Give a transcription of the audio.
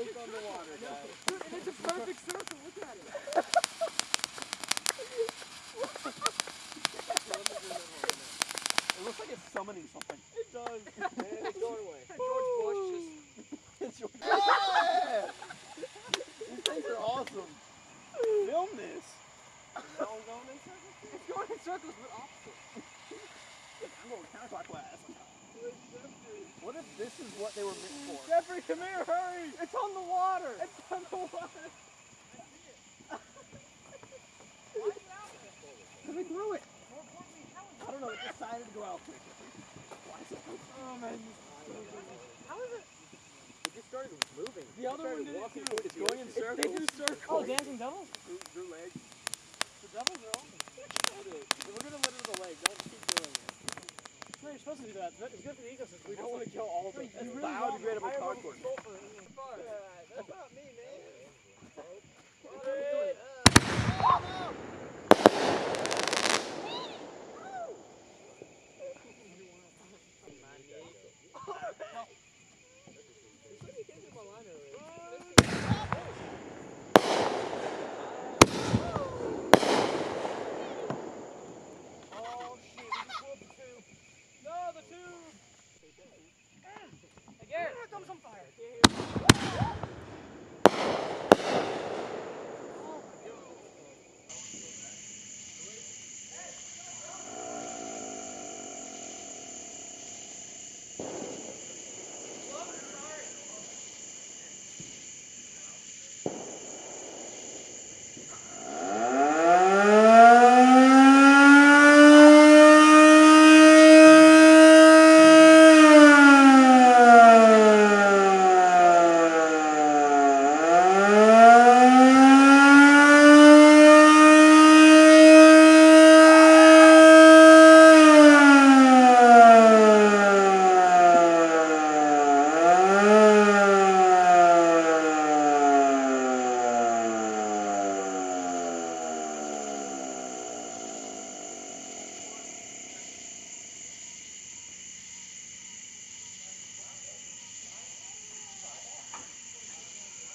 It's on the water, guys. Dude, and it's a perfect circle. Look at it. It looks like it's summoning something. It does. Man, it's doorway. George Bush just... It's your... Yeah! These things are awesome. Film this. Is that one going in circles? It's going in circles, but opposite. I'm going counterclockwise. What if this is what they were meant for? Jeffrey, come here, hurry! It's on the water! It's on the water! Because we threw it! I don't know, it decided to go out quick. Why is it moving? Oh man. How is it? It just started moving. The other one did it too. It's going in circles. They do circles. Oh, dancing devils? Drew legs. The devils are awesome. We're gonna let it to the leg. Don't keep doing it. No, you're supposed to do that. It's good for the ecosystem. We don't want to kill all of them. You It's really biodegradable don't. cardboard. That's not me, man.